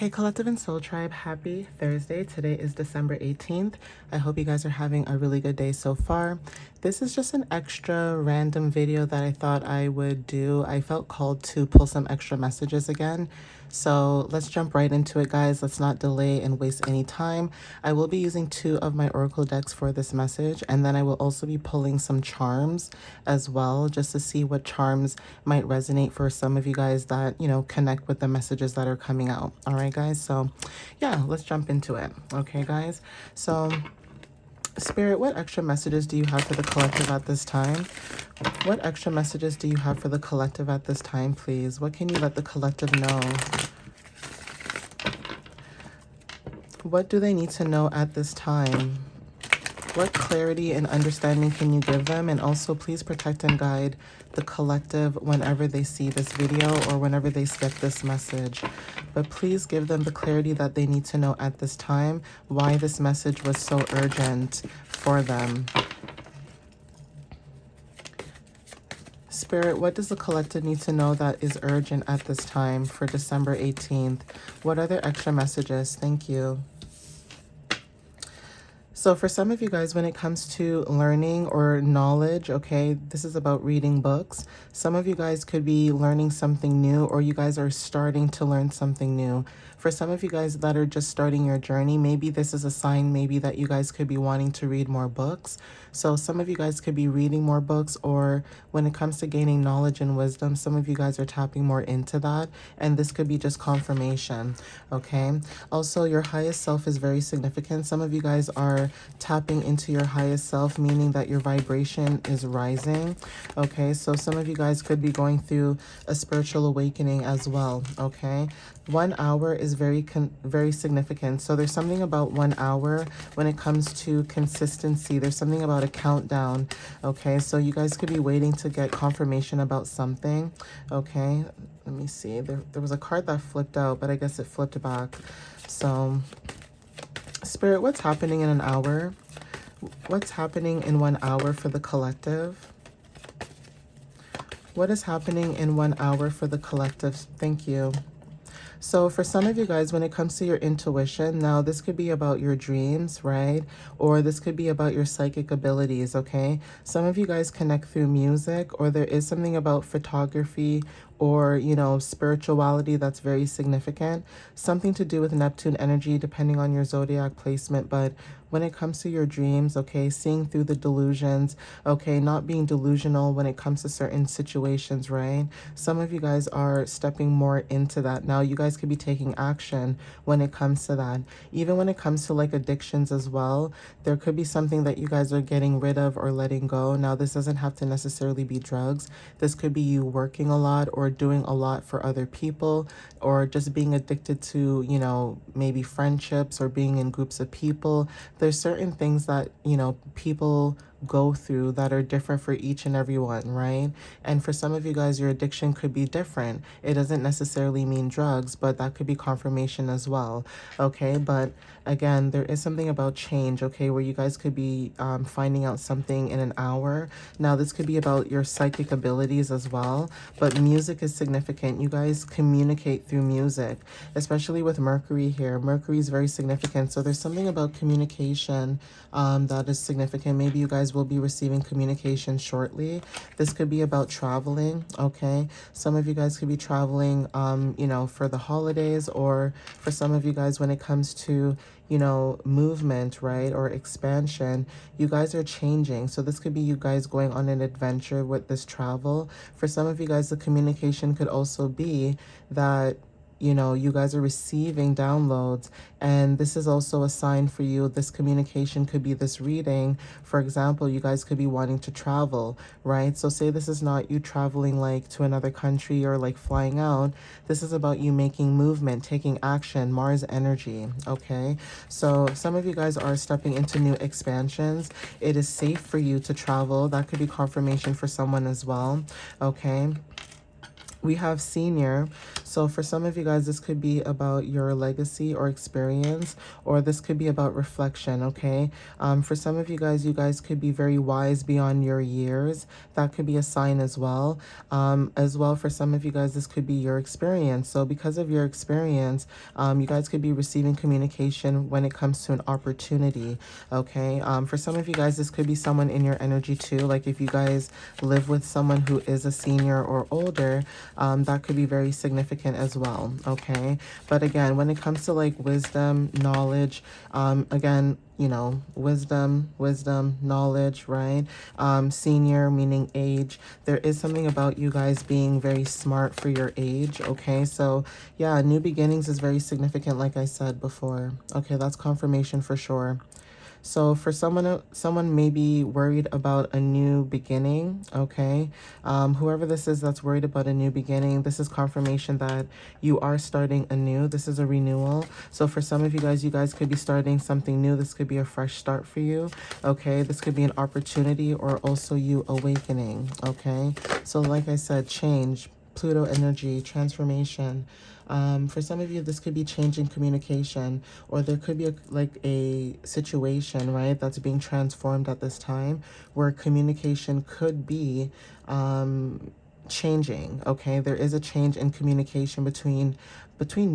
Okay, Collective and Soul Tribe, happy Thursday. Today is December 18th. I hope you guys are having a really good day so far. This is just an extra random video that I thought I would do. I felt called to pull some extra messages again. So let's jump right into it, guys. Let's not delay and waste any time. I will be using 2 of my Oracle decks for this message, and then I will also be pulling some charms as well, just to see what charms might resonate for some of you guys that, connect with the messages that are coming out. All right, guys. So yeah, let's jump into it. Okay, guys. So Spirit, what extra messages do you have for the collective at this time? What extra messages do you have for the collective at this time, please? What can you let the collective know? What do they need to know at this time? What clarity and understanding can you give them? And also, please protect and guide the collective whenever they see this video or whenever they get this message. But please give them the clarity that they need to know at this time, why this message was so urgent for them. Spirit, what does the collective need to know that is urgent at this time for December 18th? What other extra messages? Thank you. So for some of you guys, when it comes to learning or knowledge, okay, this is about reading books. Some of you guys could be learning something new, or you guys are starting to learn something new. For some of you guys that are just starting your journey, maybe this is a sign maybe that you guys could be wanting to read more books. So some of you guys could be reading more books, or when it comes to gaining knowledge and wisdom, some of you guys are tapping more into that. And this could be just confirmation, okay? Also, your highest self is very significant. Some of you guys are tapping into your highest self, meaning that your vibration is rising. Okay, so some of you guys could be going through a spiritual awakening as well. Okay, 1 hour is very significant. So there's something about 1 hour when it comes to consistency. There's something about a countdown. Okay, so you guys could be waiting to get confirmation about something. Okay, let me see. There was a card that flipped out, but I guess it flipped back. So Spirit, what's happening in an hour? What's happening in 1 hour for the collective? What is happening in 1 hour for the collective? Thank you. So for some of you guys, when it comes to your intuition, now this could be about your dreams, right? Or this could be about your psychic abilities, okay? Some of you guys connect through music, or there is something about photography or, spirituality that's very significant. Something to do with Neptune energy, depending on your zodiac placement. But when it comes to your dreams, okay, seeing through the delusions, okay, not being delusional when it comes to certain situations, right? Some of you guys are stepping more into that. Now, you guys could be taking action when it comes to that. Even when it comes to like addictions as well, there could be something that you guys are getting rid of or letting go. Now, this doesn't have to necessarily be drugs. This could be you working a lot or doing a lot for other people, or just being addicted to, maybe friendships or being in groups of people. There's certain things that, people go through that are different for each and every one, right? And for some of you guys, your addiction could be different. It doesn't necessarily mean drugs, but that could be confirmation as well, okay? But again, there is something about change, okay, where you guys could be finding out something in an hour. Now, this could be about your psychic abilities as well, but music is significant. You guys communicate through music, especially with Mercury here. Mercury is very significant, so there's something about communication that is significant. Maybe you guys will be receiving communication shortly. This could be about traveling, okay? Some of you guys could be traveling, for the holidays, or for some of you guys when it comes to, movement, right, or expansion, you guys are changing. So this could be you guys going on an adventure with this travel. For some of you guys, the communication could also be that you guys are receiving downloads, and this is also a sign for you. This communication could be this reading. For example, you guys could be wanting to travel, right? So say this is not you traveling like to another country or like flying out. This is about you making movement, taking action, Mars energy, okay? So some of you guys are stepping into new expansions. It is safe for you to travel. That could be confirmation for someone as well, okay? We have senior. So for some of you guys, this could be about your legacy or experience, or this could be about reflection, okay? For some of you guys could be very wise beyond your years. That could be a sign as well. As well, for some of you guys, this could be your experience. So because of your experience, you guys could be receiving communication when it comes to an opportunity, okay? For some of you guys, this could be someone in your energy too. Like if you guys live with someone who is a senior or older, that could be very significant as well, okay? But again, when it comes to like wisdom, knowledge, again, you know, wisdom, knowledge, right? Senior meaning age. There is something about you guys being very smart for your age, okay? So yeah, new beginnings is very significant, like I said before. Okay, that's confirmation for sure. So for someone may be worried about a new beginning, okay? Whoever this is that's worried about a new beginning, this is confirmation that you are starting anew. This is a renewal. So for some of you guys could be starting something new. This could be a fresh start for you, okay? This could be an opportunity or also you awakening, okay? So like I said, change, Pluto energy, transformation. For some of you, this could be changing communication, or there could be a situation, right, that's being transformed at this time where communication could be changing, okay? There is a change in communication between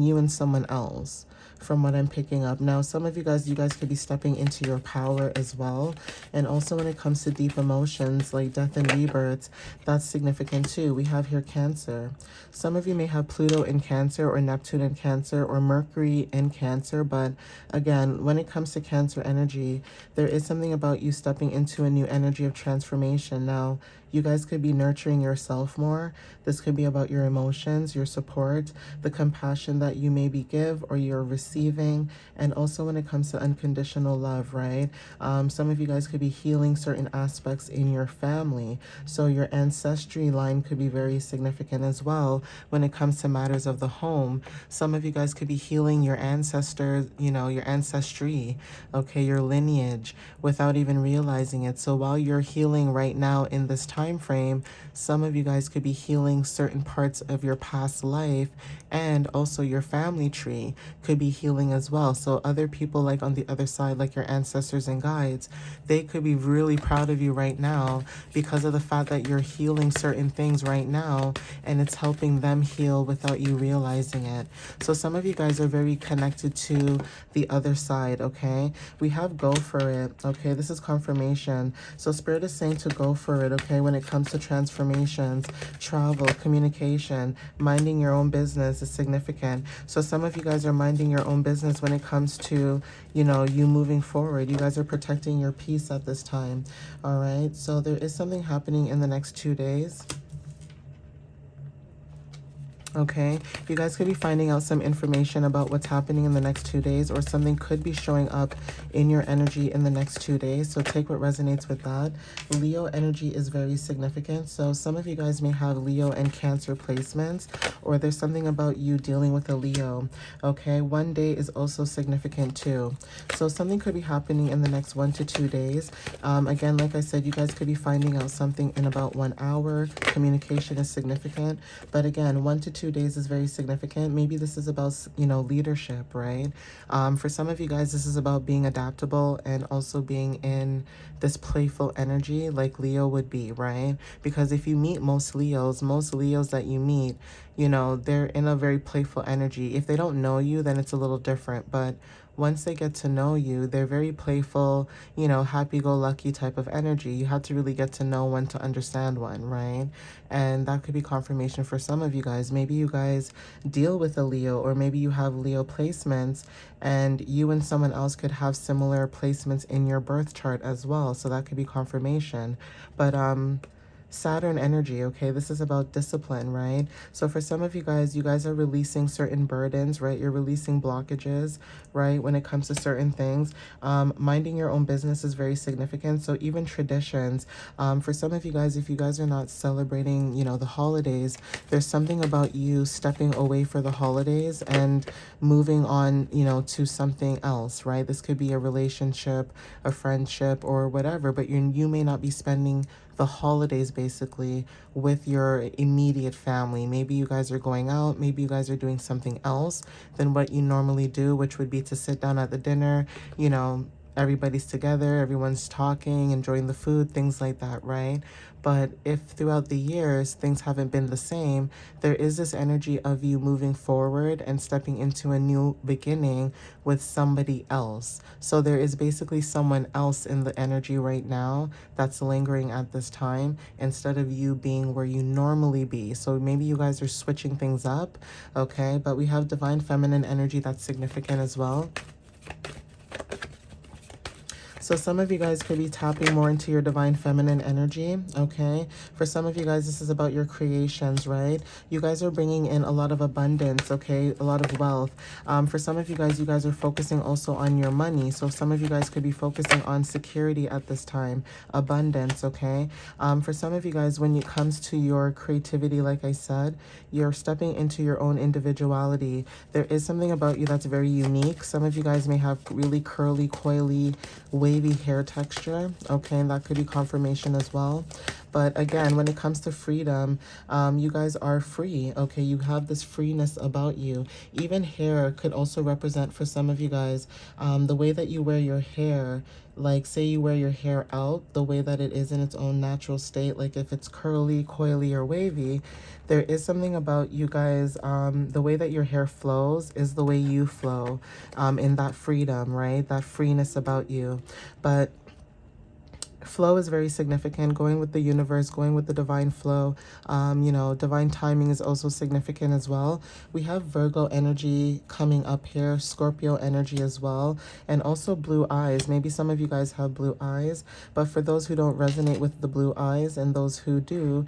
you and someone else, from what I'm picking up. Now, some of you guys could be stepping into your power as well. And also when it comes to deep emotions like death and rebirths, that's significant too. We have here Cancer. Some of you may have Pluto in Cancer or Neptune in Cancer or Mercury in Cancer. But again, when it comes to Cancer energy, there is something about you stepping into a new energy of transformation. Now, you guys could be nurturing yourself more. This could be about your emotions, your support, the compassion that you maybe give or you're receiving. And also when it comes to unconditional love, right? Some of you guys could be healing certain aspects in your family. So your ancestry line could be very significant as well when it comes to matters of the home. Some of you guys could be healing your ancestors, you know, your ancestry, okay, your lineage, without even realizing it. So while you're healing right now in this time frame, some of you guys could be healing certain parts of your past life, and also your family tree could be healing as well. So other people, like on the other side, like your ancestors and guides, they could be really proud of you right now because of the fact that you're healing certain things right now, and it's helping them heal without you realizing it. So some of you guys are very connected to the other side, okay? We have go for it, okay? This is confirmation. So Spirit is saying to go for it, okay? When it comes to transformations, travel, communication, minding your own business is significant. So some of you guys are minding your own business when it comes to, you know, you moving forward. You guys are protecting your peace at this time, all right? So there is something happening in the next 2 days. Okay, you guys could be finding out some information about what's happening in the next 2 days, or something could be showing up in your energy in the next 2 days. So take what resonates with that. Leo energy is very significant. So some of you guys may have Leo and Cancer placements, or there's something about you dealing with a Leo. Okay, 1 day is also significant too. So something could be happening in the next 1 to 2 days. Again, like I said, you guys could be finding out something in about 1 hour. Communication is significant. But again, 1 to 2 days is very significant. Maybe this is about, you know, leadership, right? For some of you guys, this is about being adaptable and also being in this playful energy like Leo would be, right? Because if you meet most Leos that you meet, you know, they're in a very playful energy. If they don't know you, then it's a little different. But once they get to know you, they're very playful, you know, happy-go-lucky type of energy. You have to really get to know one to understand one, right? And that could be confirmation for some of you guys. Maybe you guys deal with a Leo, or maybe you have Leo placements, and you and someone else could have similar placements in your birth chart as well. So that could be confirmation. But Saturn energy, okay? This is about discipline, right? So for some of you guys are releasing certain burdens, right? You're releasing blockages, right? When it comes to certain things. Minding your own business is very significant. So even traditions, for some of you guys, if you guys are not celebrating, you know, the holidays, there's something about you stepping away for the holidays and moving on, you know, to something else, right? This could be a relationship, a friendship, or whatever, but you may not be spending the holidays basically with your immediate family. Maybe you guys are going out, maybe you guys are doing something else than what you normally do, which would be to sit down at the dinner, you know, everybody's together, everyone's talking, enjoying the food, things like that, right? But if throughout the years things haven't been the same, there is this energy of you moving forward and stepping into a new beginning with somebody else. So there is basically someone else in the energy right now that's lingering at this time instead of you being where you normally be. So maybe you guys are switching things up, okay? But we have divine feminine energy that's significant as well. So some of you guys could be tapping more into your divine feminine energy, okay? For some of you guys, this is about your creations, right? You guys are bringing in a lot of abundance, okay? A lot of wealth. For some of you guys are focusing also on your money. So some of you guys could be focusing on security at this time, abundance, okay? For some of you guys, when it comes to your creativity, like I said, you're stepping into your own individuality. There is something about you that's very unique. Some of you guys may have really curly, coily, wavy hair texture, okay, and that could be confirmation as well. But again, when it comes to freedom, you guys are free, okay? You have this freeness about you. Even hair could also represent, for some of you guys, the way that you wear your hair. Like, say you wear your hair out the way that it is in its own natural state, like if it's curly, coily, or wavy, there is something about you guys, the way that your hair flows is the way you flow, in that freedom, right? That freeness about you. But flow is very significant, going with the universe, going with the divine flow. You know, divine timing is also significant as well. We have Virgo energy coming up here, Scorpio energy as well, and also blue eyes. Maybe some of you guys have blue eyes, but for those who don't resonate with the blue eyes and those who do,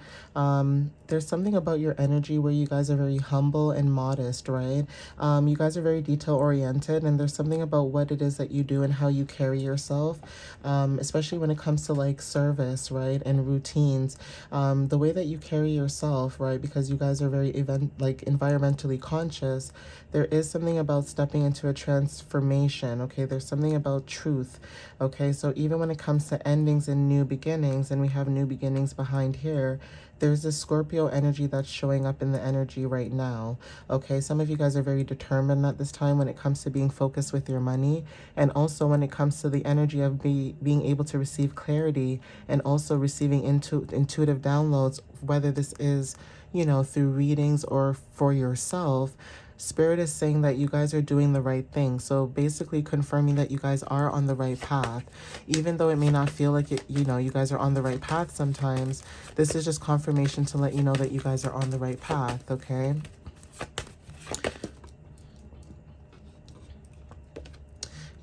there's something about your energy where you guys are very humble and modest, right? You guys are very detail oriented, and there's something about what it is that you do and how you carry yourself, especially when it comes to like service, right, and routines. The way that you carry yourself, right, because you guys are very environmentally conscious, there is something about stepping into a transformation, okay? There's something about truth, okay? So even when it comes to endings and new beginnings, and we have new beginnings behind here, there's this Scorpio energy that's showing up in the energy right now, okay? Some of you guys are very determined at this time when it comes to being focused with your money, and also when it comes to the energy of being able to receive clarity and also receiving intuitive downloads, whether this is, you know, through readings or for yourself. Spirit is saying that you guys are doing the right thing. So basically confirming that you guys are on the right path. Even though it may not feel like it, you know, you guys are on the right path sometimes, this is just confirmation to let you know that you guys are on the right path, okay?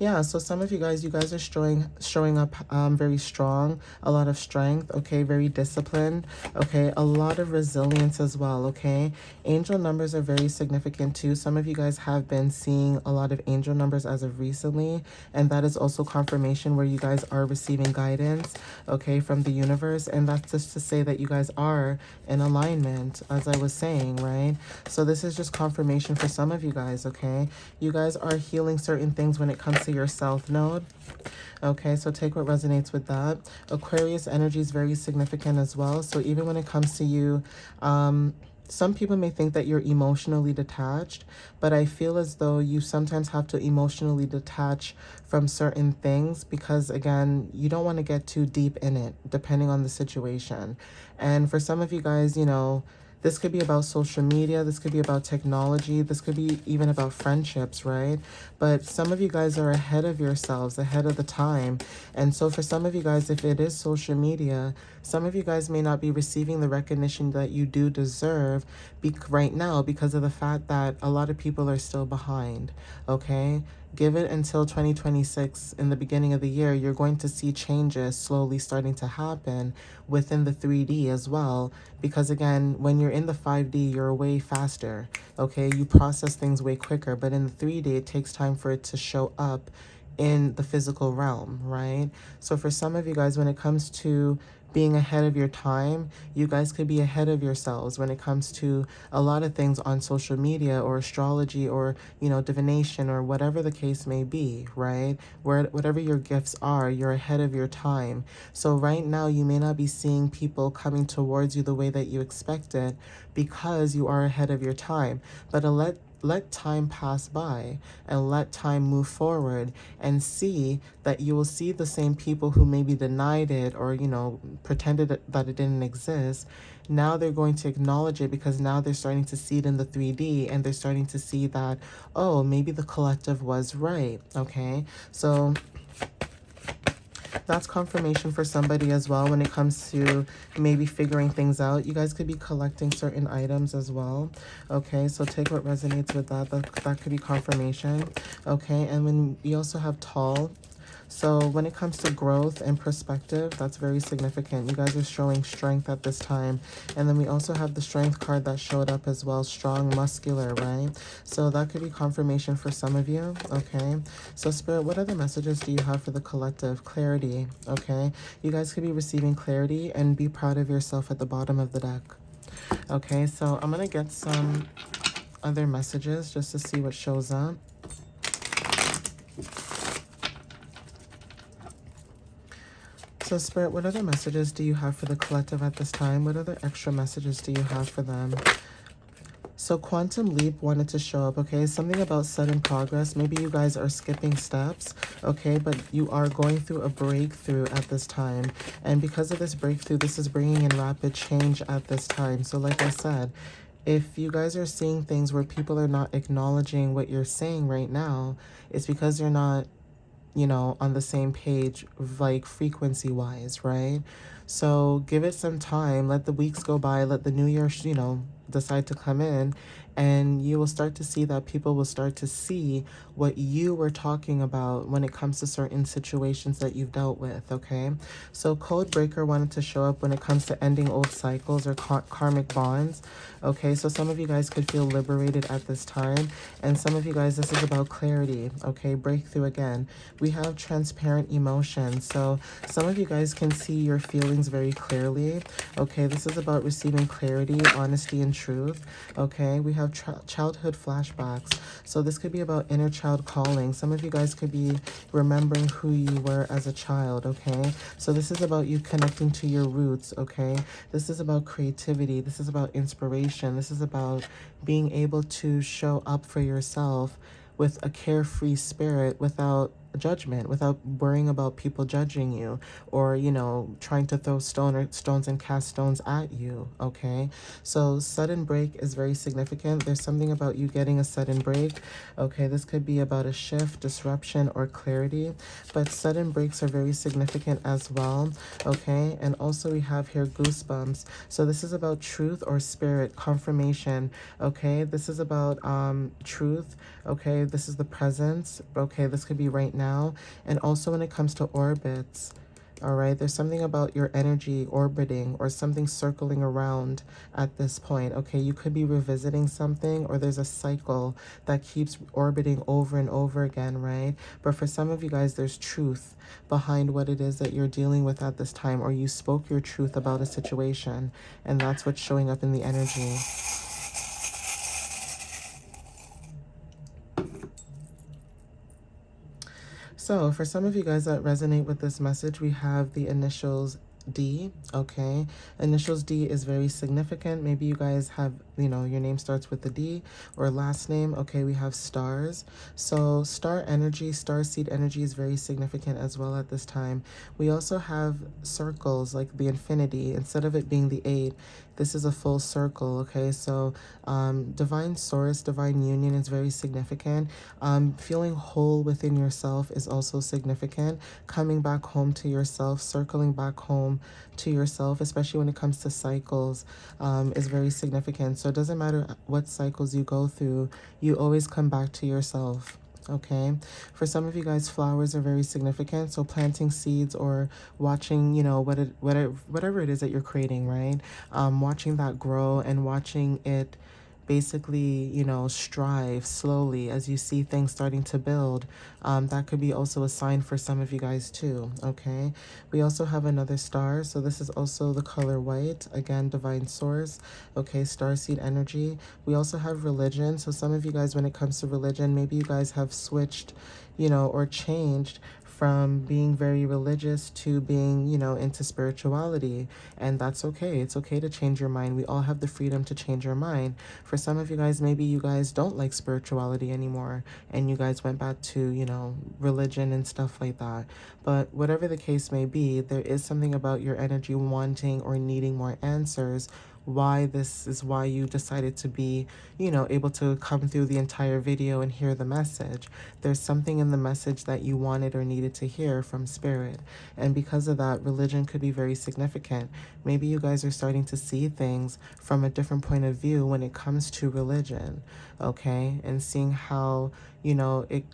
Yeah, so some of you guys are showing up very strong, a lot of strength, okay, very disciplined, okay, a lot of resilience as well, okay? Angel numbers are very significant too. Some of you guys have been seeing a lot of angel numbers as of recently, and that is also confirmation where you guys are receiving guidance, okay, from the universe, and that's just to say that you guys are in alignment, as I was saying, right? So this is just confirmation for some of you guys, okay? You guys are healing certain things when it comes to your south node. Okay, so take what resonates with that. Aquarius energy is very significant as well. So even when it comes to you, some people may think that you're emotionally detached, but I feel as though you sometimes have to emotionally detach from certain things because, again, you don't want to get too deep in it, depending on the situation. And for some of you guys, you know, this could be about social media. This could be about technology. This could be even about friendships, right? But some of you guys are ahead of yourselves, ahead of the time. And so for some of you guys, if it is social media, some of you guys may not be receiving the recognition that you do deserve right now because of the fact that a lot of people are still behind, okay? Give it until 2026, in the beginning of the year, you're going to see changes slowly starting to happen within the 3D as well. Because again, when you're in the 5D, you're way faster, okay? You process things way quicker, but in the 3D, it takes time for it to show up in the physical realm, right? So for some of you guys, when it comes to being ahead of your time, you guys could be ahead of yourselves when it comes to a lot of things on social media or astrology or, divination or whatever the case may be, right? Whatever your gifts are, you're ahead of your time. So right now, you may not be seeing people coming towards you the way that you expected because you are ahead of your time. But let time pass by and let time move forward and see that you will see the same people who maybe denied it or pretended that it didn't exist. Now they're going to acknowledge it because now they're starting to see it in the 3D and they're starting to see that, oh, maybe the collective was right. Okay, so that's confirmation for somebody as well when it comes to maybe figuring things out. You guys could be collecting certain items as well. Okay, so take what resonates with that. That could be confirmation. Okay, and when we also have tall. So when it comes to growth and perspective, that's very significant. You guys are showing strength at this time. And then we also have the strength card that showed up as well. Strong, muscular, right? So that could be confirmation for some of you, okay? So Spirit, what other messages do you have for the collective? Clarity, okay? You guys could be receiving clarity and be proud of yourself at the bottom of the deck. Okay, so I'm going to get some other messages just to see what shows up. So Spirit, what other messages do you have for the collective at this time? What other extra messages do you have for them? So Quantum Leap wanted to show up, okay? Something about sudden progress. Maybe you guys are skipping steps, okay? But you are going through a breakthrough at this time. And because of this breakthrough, this is bringing in rapid change at this time. So like I said, if you guys are seeing things where people are not acknowledging what you're saying right now, it's because you're not on the same page, like frequency wise, right? So give it some time, let the weeks go by, let the new year, decide to come in, and you will start to see that people will start to see what you were talking about when it comes to certain situations that you've dealt with, okay? So Code Breaker wanted to show up when it comes to ending old cycles or karmic bonds, okay? So some of you guys could feel liberated at this time, and some of you guys, this is about clarity, okay? Breakthrough again. We have transparent emotions, so some of you guys can see your feelings very clearly, okay? This is about receiving clarity, honesty, and truth, okay? We have childhood flashbacks, so this could be about inner child calling. Some of you guys could be remembering who you were as a child, okay? So this is about you connecting to your roots, okay? This is about creativity. This is about inspiration. This is about being able to show up for yourself with a carefree spirit without judgment, without worrying about people judging you or, trying to throw stones and cast stones at you, okay? So sudden break is very significant. There's something about you getting a sudden break, okay? This could be about a shift, disruption, or clarity, but sudden breaks are very significant as well, okay? And also we have here goosebumps. So this is about truth or spirit, confirmation, okay? This is about truth, okay? This is the presence, okay? This could be right now. And also when it comes to orbits, all right, there's something about your energy orbiting or something circling around at this point, okay? You could be revisiting something, or there's a cycle that keeps orbiting over and over again, right? But for some of you guys, there's truth behind what it is that you're dealing with at this time, or you spoke your truth about a situation, and that's what's showing up in the energy. So for some of you guys that resonate with this message, we have the initials D, okay? Initials D is very significant. Maybe you guys have, your name starts with the D or last name. Okay, we have stars. So star energy, star seed energy is very significant as well at this time. We also have circles like the infinity. Instead of it being the 8, this is a full circle, okay? So divine source, divine union is very significant. Feeling whole within yourself is also significant. Coming back home to yourself, circling back home to yourself, especially when it comes to cycles, is very significant. So it doesn't matter what cycles you go through, you always come back to yourself. Okay, for some of you guys, flowers are very significant. So planting seeds or watching, whatever it is that you're creating, right? Watching that grow and watching it basically, you know, strive slowly as you see things starting to build. That could be also a sign for some of you guys too, okay? We also have another star, so this is also the color white, again, divine source, okay, starseed energy. We also have religion, so some of you guys, when it comes to religion, maybe you guys have switched, you know, or changed from being very religious to being, you know, into spirituality. And that's okay. It's okay to change your mind. We all have the freedom to change your mind. For some of you guys, maybe you guys don't like spirituality anymore and you guys went back to, you know, religion and stuff like that. But whatever the case may be, there is something about your energy wanting or needing more answers, why this is why you decided to be, you know, able to come through the entire video and hear the message. There's something in the message that you wanted or needed to hear from spirit. And because of that, religion could be very significant. Maybe you guys are starting to see things from a different point of view when it comes to religion, okay? And seeing how, you know, it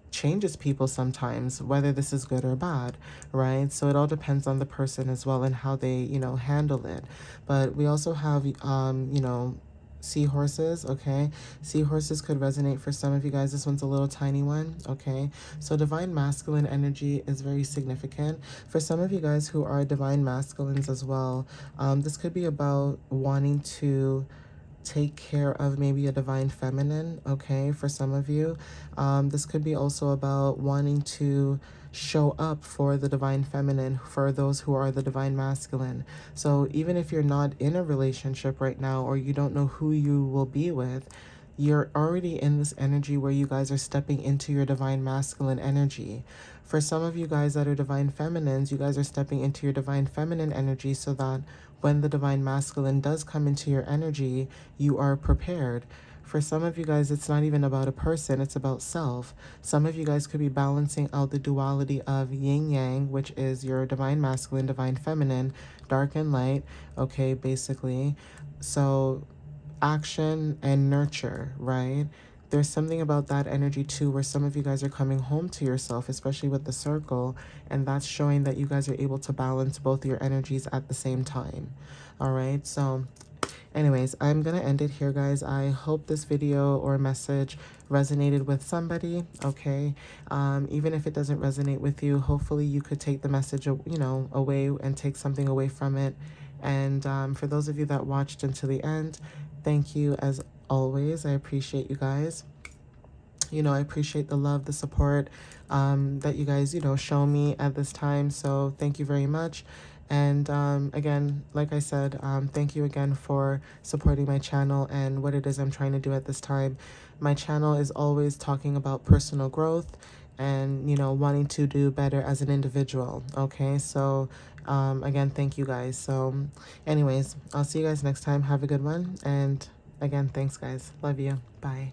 changes people sometimes, whether this is good or bad, right? So it all depends on the person as well and how they, you know, handle it. But we also have, you know, seahorses, okay? Seahorses could resonate for some of you guys. This one's a little tiny one, okay? So divine masculine energy is very significant. For some of you guys who are divine masculines as well, this could be about wanting to take care of maybe a divine feminine, okay, for some of you. This could be also about wanting to show up for the divine feminine for those who are the divine masculine. So even if you're not in a relationship right now or you don't know who you will be with, you're already in this energy where you guys are stepping into your divine masculine energy. For some of you guys that are divine feminines, you guys are stepping into your divine feminine energy so that when the divine masculine does come into your energy, you are prepared. For some of you guys, it's not even about a person, it's about self. Some of you guys could be balancing out the duality of yin yang, which is your divine masculine, divine feminine, dark and light, okay, basically. So action and nurture, right? There's something about that energy too, where some of you guys are coming home to yourself, especially with the circle, and that's showing that you guys are able to balance both your energies at the same time. All right, so anyways, I'm gonna end it here, guys. I hope this video or message resonated with somebody, okay? Even if it doesn't resonate with you, hopefully you could take the message, you know, away and take something away from it. And for those of you that watched until the end, thank you as always. I appreciate you guys. You know, I appreciate the love, the support that you guys, you know, show me at this time. So thank you very much. And again, like I said, thank you again for supporting my channel and what it is I'm trying to do at this time. My channel is always talking about personal growth and, you know, wanting to do better as an individual. Okay, so again, thank you guys. So anyways, I'll see you guys next time. Have a good one. And again, thanks guys. Love you. Bye.